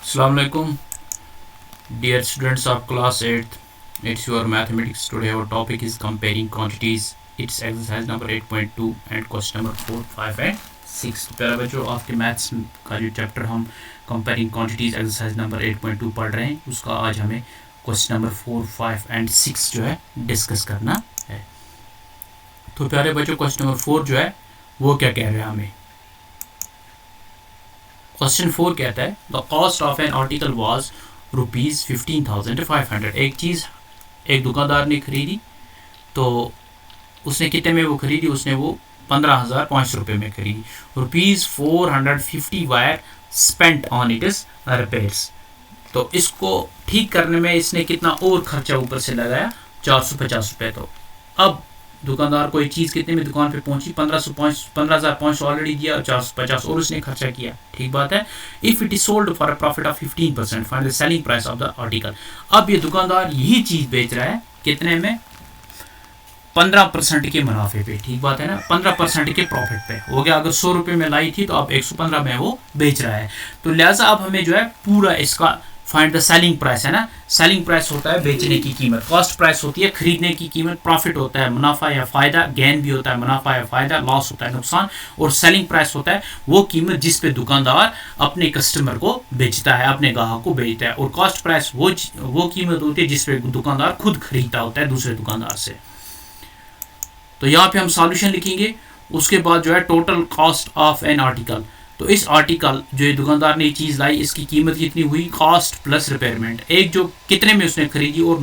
Assalamu alaikum, dear students of class 8th. It's your mathematics. Today our topic is comparing quantities. It's exercise number 8.2 and question number 4, 5 and 6. तो प्यारे बच्चों, आपके maths का जो chapter हम comparing quantities exercise number 8.2 पढ़ रहे हैं, उसका आज हमें क्वेश्चन नंबर 4, 5 एंड 6 जो है डिस्कस करना है। तो प्यारे बच्चों, क्वेश्चन नंबर 4 जो है वो क्या कह रहे हैं हमें। क्वेश्चन 4 कहता है the cost of an article was ₹15,500। एक चीज़ एक दुकानदार ने खरीदी, तो उसने कितने में वो खरीदी? उसने वो 15,500 रुपये में खरीदी। ₹450 wire spent on it is repairs. तो इसको ठीक करने में इसने कितना और खर्चा ऊपर से लगाया? 450 रुपये। तो अब दुकानदार को ये चीज़ कितने में दुकान पे पहुंची? 15,500 ऑलरेडी दिया और 450 और उसने खर्चा किया। ठीक बात है। If it is sold for a profit of 15%, find the selling price of the article. अब ये दुकानदार यही चीज़ बेच रहा है कितने में? 15% के मुनाफे पे। ठीक बात है ना, 15% के प्रॉफिट पे हो गया। अगर 100 रुपये में लाई थी तो अब 115 में वो बेच रहा है। तो लिहाजा अब हमें जो है पूरा इसका फाइंड द सेलिंग प्राइस है ना। सेलिंग प्राइस होता है बेचने की कीमत, कॉस्ट प्राइस होती है खरीदने की कीमत, प्रॉफिट होता है मुनाफा या फ़ायदा, गेन भी होता है मुनाफा या फ़ायदा, लॉस होता है नुकसान, और सेलिंग प्राइस होता है वो कीमत जिस पे दुकानदार अपने कस्टमर को बेचता है, अपने ग्राहक को बेचता है। और कॉस्ट प्राइस वो कीमत होती है जिस पे दुकानदार खुद खरीदता होता है दूसरे दुकानदार से। तो यहाँ पे हम सॉल्यूशन लिखेंगे, उसके बाद जो है total cost of an article. तो इस आर्टिकल जो ये दुकानदार ने चीज़ लाई, इसकी कीमत कितनी हुई? Cost plus repayment. एक जो कितने में उसने खरीदी और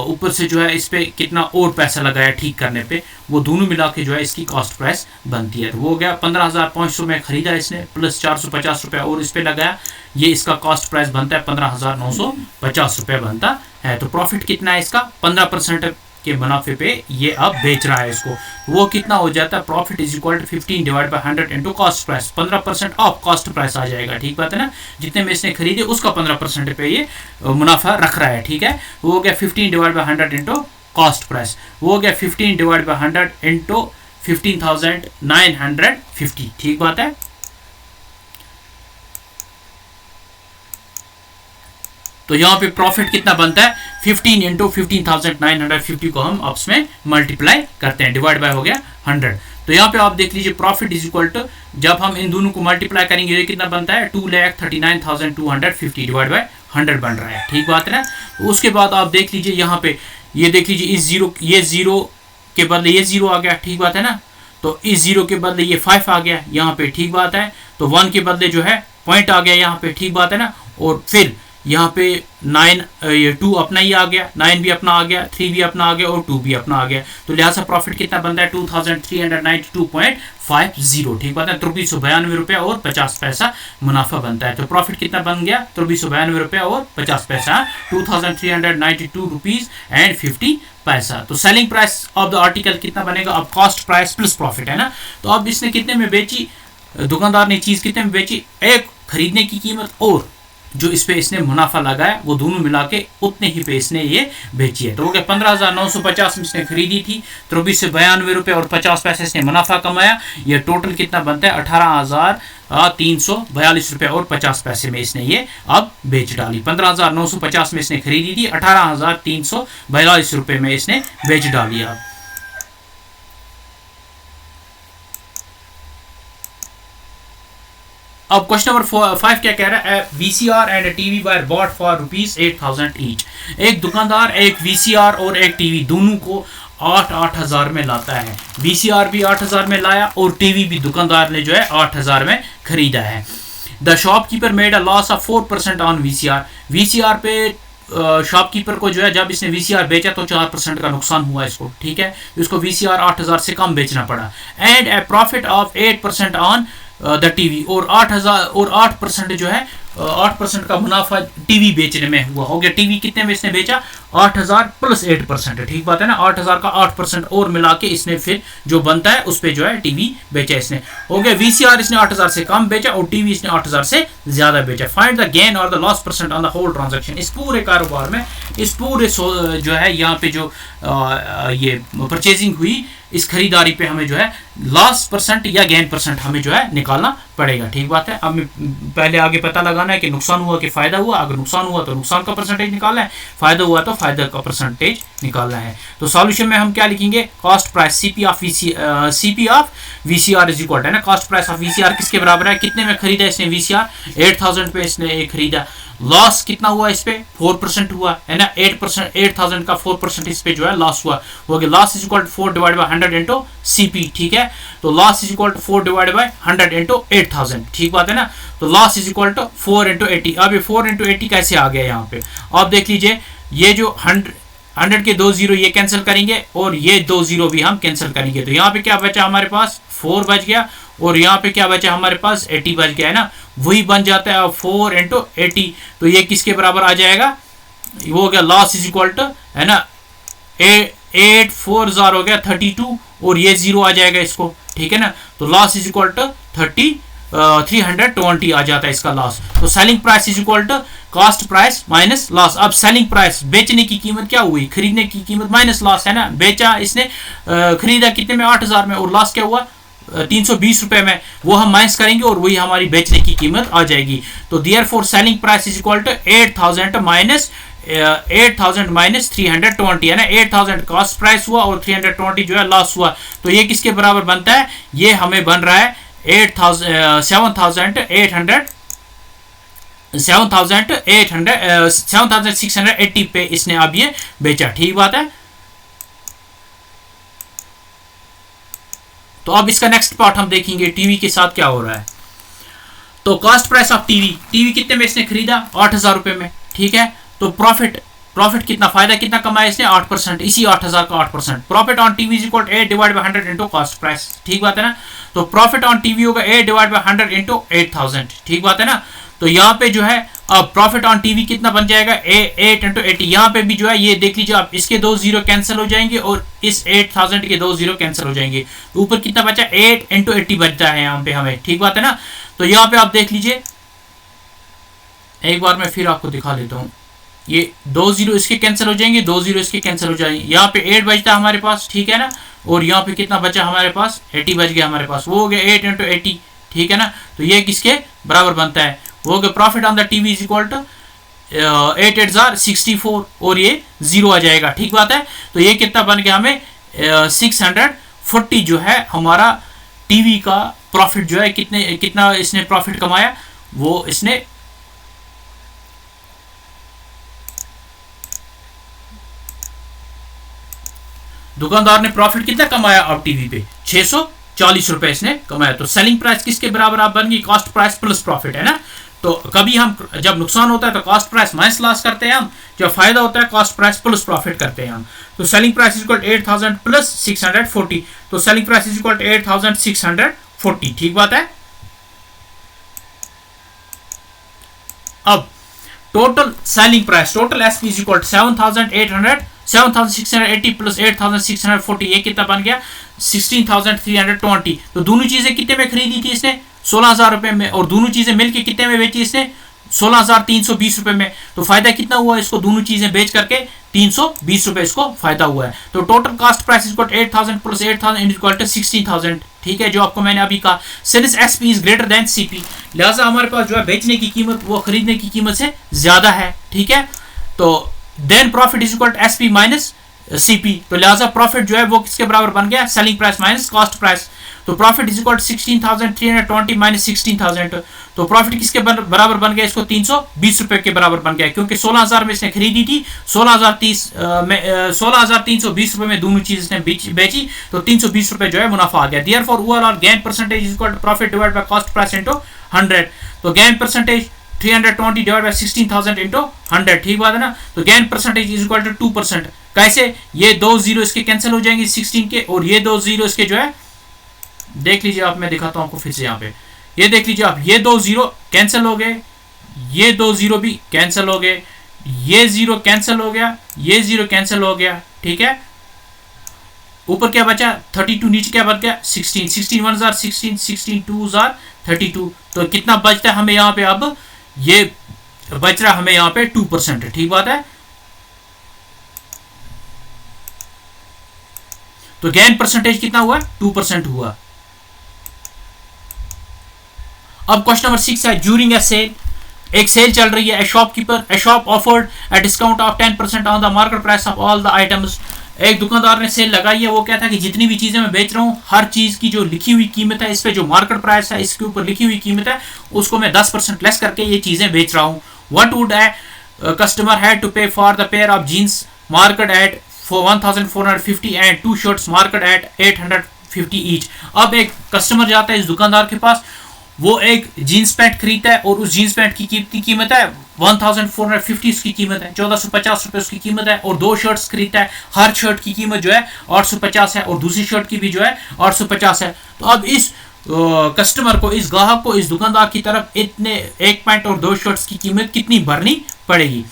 ऊपर से जो है इस पे कितना और पैसा लगाया ठीक करने पे, वो दोनों मिला के जो है इसकी कॉस्ट प्राइस बनती है। तो वो हो गया 15,500 में खरीदा इसने, प्लस 450 रुपये और इस पे लगाया, ये इसका कॉस्ट प्राइस बनता है 15,950 रुपये बनता है। तो प्रॉफिट कितना है इसका? 15% के मुनाफे पे ये अब बेच रहा है इसको। वो कितना हो जाता है? Profit is equal to 15 divide by 100 into cost price. 15% of cost price आ जाएगा। ठीक बात है ना, जितने में इसने खरीदे उसका 15% पे ये मुनाफा रख रहा है। ठीक है, वो हो गया 15 divide by 100 into cost price. वो हो गया 15 डिवाइड बाय 100 इंटू 15,950। ठीक बात है। तो यहाँ पे प्रॉफिट कितना बनता है? 15 इंटू 15,950 को हम आपस में मल्टीप्लाई करते हैं, डिवाइड बाय हो गया 100। तो यहाँ पे आप देख लीजिए प्रॉफिट इज इक्वल टू, जब हम इन दोनों को मल्टीप्लाई करेंगे ये कितना बनता है? 2,39,250 डिवाइड बाय 100 बन रहा है। ठीक बात है ना। तो उसके बाद आप देख लीजिए यहाँ पे, ये देख लीजिए इस जीरो, ये जीरो के बदले ये जीरो आ गया। ठीक बात है ना। तो इस जीरो के बदले ये 5 आ गया यहाँ पे। ठीक बात है। तो 1 के बदले जो है पॉइंट आ गया यहाँ पे। ठीक बात है ना। और फिर यहाँ पे 9, ये 2 अपना ही आ गया, 9 भी अपना आ गया, 3 भी अपना आ गया और 2 भी अपना आ गया। तो लिहाजा प्रॉफिट कितना बनता है? 2,392.50। ठीक बात है। 2392 रुपया और 50 पैसा मुनाफा बनता है। तो प्रॉफिट कितना बन गया? 2392 रुपया और 50 पैसा, 2,392 रुपीज एंड 50 पैसा। तो selling price of the article कितना बनेगा? अब कॉस्ट प्राइस प्लस प्रॉफिट है ना। तो अब इसने कितने में बेची? दुकानदार ने चीज़ कितने में बेची? एक खरीदने की कीमत और जो इस पे इसने मुनाफा लगाया, वो दोनों मिला के उतने ही पे इसने ये बेची है। तो हो गया 15,950 में इसने खरीदी थी, 2392 रुपये और 50 पैसे इसने मुनाफा कमाया। ये टोटल कितना बनता है? 18,342 रुपये और 50 पैसे में इसने ये अब बेच डाली। 15,950 में इसने खरीदी थी, 18,342 रुपये में इसने बेच डाली। अब क्वेश्चन नंबर 5 क्या कह रहा है? VCR and TV were bought for ₹8,000 each. एक दुकानदार एक VCR और एक टीवी दोनों को 8,000 में लाता है। VCR भी 8,000 में लाया और टीवी भी दुकानदार ने जो है 8,000 में खरीदा है। The shopkeeper made a loss of 4% on VCR। VCR पे शॉपकीपर को जो है जब इसने VCR बेचा तो 4% का नुकसान हुआ इसको। ठीक है, इसको VCR 8,000 से कम बेचना पड़ा। And A profit of 8% on the TV, और 8,000 और 8% जो है 8% का मुनाफा टीवी बेचने में हुआ। हो गया टीवी कितने में इसने बेचा? 8,000 प्लस 8%। ठीक बात है ना। 8,000 का 8% और मिला के इसने फिर जो बनता है उस पर जो है टीवी बेचा इसने। हो गया VCR इसने 8,000 से कम बेचा और टीवी इसने 8,000 से ज्यादा बेचा। फाइंड द गेन और the loss percent on the whole transaction. इस पूरे कारोबार में, इस पूरे जो है यहाँ पे जो ये परचेजिंग हुई, इस खरीदारी पे हमें जो है लॉस परसेंट या गेन परसेंट हमें जो है निकालना पड़ेगा। ठीक बात है। अब पहले आगे पता लगाना है कि नुकसान हुआ कि फायदा हुआ। अगर नुकसान हुआ तो नुकसान का परसेंटेज निकालना है, फायदा हुआ तो फायदा का परसेंटेज निकालना है। तो सॉल्यूशन में हम क्या लिखेंगे, cost price CP of VCR is equal है ना, कॉस्ट प्राइस ऑफ वीसीआर किसके बराबर है, कितने में खरीदा इसने वीसीआर, 8000 पे इसने ये खरीदा। लॉस कितना हुआ इस पे, 4% हुआ है ना, 8%, 8000 का 4% इस पे जो है लॉस हुआ, हो गया loss is equal to 4 divide by 100 into CP. ठीक है, तो loss is equal to 4 divide by 100 into 8000। ठीक बात है ना, तो loss is equal to 4 into 80। अब ये 4 इंटू 80 कैसे आ गया यहाँ पे, आप देख लीजिए, ये जो 100 के 2 जीरो ये कैंसिल करेंगे और ये 2 जीरो भी हम कैंसिल करेंगे, तो यहाँ पे क्या बचा हमारे पास 4 बच गया, और यहाँ पे क्या बचा हमारे पास 80 बच गया है ना, वही बन जाता है अब 4 इंटू 80। तो ये किसके बराबर आ जाएगा, वो हो गया लॉस इज इक्वल टू है ना 8 4 जार हो गया 32, और ये जीरो आ जाएगा इसको। ठीक है ना, तो लॉस इज इक्वल टू 320 आ जाता है इसका लॉस। तो selling price is equal to cost price minus loss. अब सेलिंग प्राइस बेचने की कीमत क्या हुई, खरीदने की कीमत माइनस लॉस है ना, बेचा इसने खरीदा कितने में 8000 में, और लॉस क्या हुआ 320 रुपए में, वो हम माइनस करेंगे और वही हमारी बेचने की कीमत आ जाएगी। तो therefore selling price is equal to 8000 minus 320 है ना, 8000 कॉस्ट प्राइस हुआ और 320 जो है लॉस हुआ। तो ये किसके बराबर बनता है, ये हमें बन रहा है 7680 पे इसने अब ये बेचा। ठीक बात है। तो अब इसका नेक्स्ट पार्ट हम देखेंगे टीवी के साथ क्या हो रहा है। तो कॉस्ट प्राइस ऑफ टीवी कितने में इसने खरीदा, 8000 रुपए में। ठीक है, तो प्रॉफिट कितना, फायदा कितना कमाया इसने, 8%, इसी 8000 का 8%। Profit on TV is equal 8 divide by 100 into cost price. ठीक बात है ना, तो प्रॉफिट ऑन टीवी होगा 8 डिवाइड बाय 100 इंटू 8000। ठीक बात है ना, तो यहाँ पे जो है अब प्रॉफिट ऑन टीवी कितना बन जाएगा, 8 इंटू 80। यहाँ पे भी जो है ये देख लीजिए आप, इसके 2 जीरो कैंसिल हो जाएंगे और इस 8000 के 2 जीरो कैंसिल हो जाएंगे, तो ऊपर कितना बचा 8 इंटू 80 बचता है यहाँ पे हमें। ठीक बात है ना, तो यहाँ पे आप देख लीजिए, एक बार मैं फिर आपको दिखा देता हूँ, ये 2 जीरो इसके कैंसिल हो जाएंगे, 2 जीरो इसके कैंसिल हो जाएंगे, यहाँ पे 8 बचता है हमारे पास। ठीक है ना, और यहाँ पे कितना बचा हमारे पास, 80 बच गया हमारे पास, वो हो गया 8 इंटू 80। ठीक है ना, तो ये किसके बराबर बनता है, वो हो गया profit on the TV is equal to 8 8 जार 64, और ये जीरो आ जाएगा। ठीक बात है, तो ये कितना बन गया हमें 640 जो है हमारा टीवी का प्रॉफिट जो है, कितना इसने प्रॉफिट कमाया, वो इसने दुकानदार ने प्रॉफिट कितना कमाया अब टीवी पे, 640 रुपए इसने कमाया। तो सेलिंग प्राइस किसके बराबर आप बन गई, कॉस्ट प्राइस प्लस प्रॉफिट है ना। तो कभी हम जब नुकसान होता है तो कॉस्ट प्राइस माइनस लॉस करते हैं हम, जब फायदा होता है कॉस्ट प्राइस प्लस प्रॉफिट करते हैं हम। तो selling price is equal 8000 plus 640, तो सेलिंग प्राइस इज इक्वल 8640। ठीक बात है। अब total selling price, total SP is equal 7680 plus 8640, ये कितना बन गया 16320। तो दोनों चीजें कितने में खरीदी थी इसने, 16000 रुपए में, और दोनों चीजें मिलकर कितने में बेची इसने, 16320 रुपए में। तो फायदा कितना हुआ इसको, दोनों चीजें बेच करके 320 रुपए इसको फायदा हुआ है। तो total cost price is 8000 plus 8000 equal to 16000। ठीक है, जो आपको मैंने अभी कहा, since SP is greater than CP, लिहाजा हमारे पास जो है बेचने की कीमत वो खरीदने की कीमत से ज्यादा है। ठीक है, तो then profit is equal to SP minus CP, तो लिहाजा प्रॉफिट जो है वो किसके बराबर बन गया, selling price minus cost price. तो profit is equal to 16320 minus 16000, तो प्रॉफिट किसके बराबर बन गया, इसको 320 रुपए के बराबर बन गया, क्योंकि 16000 में इसने खरीदी थी, 16320 रुपए में दोनों चीज इसने बेची, तो 320 रुपए जो है मुनाफा आ गया। Therefore overall gain percentage is equal to profit divide by cost price into 100, तो gain percentage 320 divide by 16000 into 100। ठीक बात है ना, तो gain percentage is equal to 2%। कैसे, ये 2 जीरो इसके कैंसिल हो जाएंगे 16 के, और ये 2 जीरो इसके जो है, देख लीजिए आप, मैं दिखाता हूं आपको फिर से यहाँ पे, ये देख लीजिए आप, ये 2 जीरो कैंसिल हो गए, ये 2 जीरो भी कैंसिल हो गए, ये जीरो कैंसिल हो गया, ये जीरो कैंसिल हो गया। ठीक है, ऊपर क्या बचा 32, नीचे क्या बच गया 16, 16 1 जार 16, 16 2 जार 32, तो कितना बचता है हमें यहाँ पे, अब ये बच रहा हमें यहाँ पे 2%। ठीक बात है, तो गेन परसेंटेज कितना हुआ? 2% हुआ। अब क्वेश्चन नंबर 6 है, ड्यूरिंग ए सेल, एक सेल चल रही है, ए shop offered a discount of 10% on the market price of all the items. एक दुकानदार ने सेल लगाई है, वो क्या था कि जितनी भी चीजें मैं बेच रहा हूँ, हर चीज की जो लिखी हुई कीमत है, इस पे जो मार्केट प्राइस है, इसके ऊपर लिखी हुई कीमत है, उसको मैं 10% लेस करके ये चीजें बेच रहा हूँ। What would a customer had to pay for the pair of jeans market at 1450 and 2 shirts market at 850 each. अब एक कस्टमर जाता है इस दुकानदार के पास, वो एक जीन्स पैंट खरीदता है और उस जीन्स पैंट की कीमत है 1450, उसकी कीमत है 1450 रुपए उसकी कीमत है, और 2 शर्ट्स खरीदता है, हर शर्ट की कीमत जो है 850 है और दूसरी शर्ट की भी जो है 850 है। तो अब इस कस्टमर को, इस ग्राहक को, इस दुकानदार की तरफ इतने एक पैंट और 2 शर्ट्स की कीमत कितनी भरनी पड़ेगी?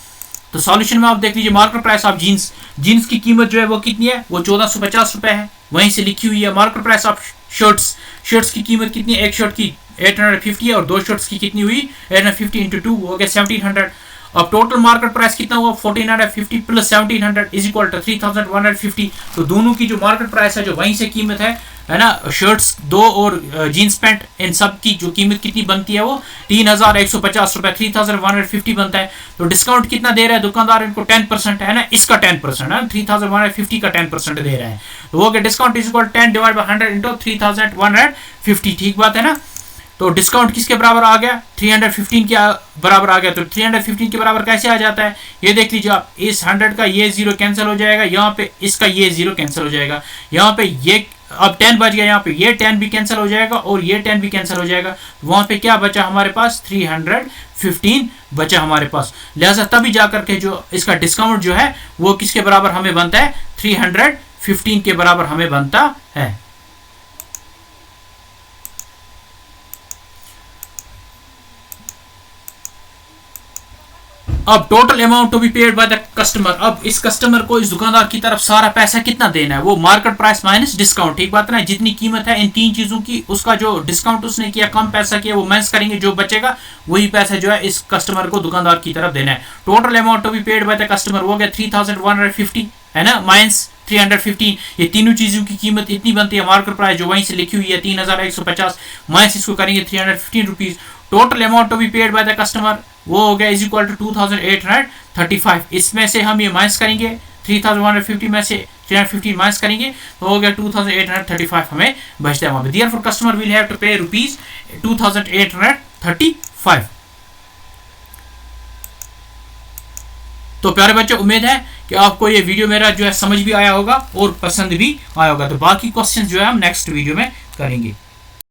तो सॉल्यूशन में आप देख लीजिए, मार्केट प्राइस ऑफ जीन्स की कीमत जो है वो कितनी है? वो 1450 रुपए है, वहीं से लिखी हुई है। मार्केट प्राइस ऑफ शर्ट्स की कीमत कितनी है? एक शर्ट की 850 है और 2 शर्ट्स की कितनी हुई? 850 इंटू 2 हो गया 1700। अब टोटल मार्केट प्राइस कितना हुआ? 1450 प्लस 1700 इज इक्वल टू 3150। तो दोनों की जो मार्केट प्राइस है, जो वहीं से कीमत है ना, शर्ट्स 2 और जीन्स पैंट, इन सब की जो कीमत कितनी बनती है? वो 3150 रुपए, 3150 बनता है। तो डिस्काउंट कितना दे रहा है दुकानदार? इनको 10% है ना, इसका 10% है, 3150 का 10% दे रहा है। तो वो discount is equal 10 divide by 100 into 3150। ठीक बात है ना। तो डिस्काउंट किसके बराबर आ गया? 315 के बराबर आ गया। तो 315 के बराबर कैसे आ जाता है? ये देख लीजिए आप, इस 100 का ये 0 कैंसिल हो जाएगा, यहाँ पे इसका ये 0 कैंसिल हो जाएगा, यहाँ पे ये अब 10 बच गया, यहाँ पे ये 10 भी कैंसिल हो जाएगा और ये 10 भी कैंसिल हो जाएगा। वहां पे क्या बचा हमारे पास? 315 बचा हमारे पास। लिहाजा तभी जाकर के जो इसका डिस्काउंट जो है वो किसके बराबर हमें बनता है? 315 के बराबर हमें बनता है। अब total amount to be paid by the customer. अब इस कस्टमर को, इस दुकानदार की तरफ सारा पैसा कितना देना है? वो मार्केट प्राइस माइनस डिस्काउंट। ठीक बात है ना। जितनी कीमत है इन 3 चीजों की, उसका जो डिस्काउंट उसने किया, कम पैसा किया, वो माइनस करेंगे, जो बचेगा वही पैसा जो है इस कस्टमर को, दुकानदार की तरफ देना है। Total amount to be paid by the customer हो गया 3150 है ना, माइनस 315। ये तीनों चीजों की कीमत इतनी बनती है, मार्केट प्राइस जो वहीं से लिखी हुई है 3150, माइनस इसको करेंगे 315 rupees. Total amount to be paid by the customer वो हो गया इज इक्वल टू 2835। इसमें से हम ये माइनस करेंगे, 3150 में से 315 माइनस करेंगे तो हो गया 2835 हमें बचता है वहां पे। Therefore customer will have to pay rupees 2835। तो प्यारे बच्चों, उम्मीद है कि आपको ये वीडियो मेरा जो है समझ भी आया होगा और पसंद भी आया होगा। तो बाकी क्वेश्चन जो है हम नेक्स्ट वीडियो में करेंगे।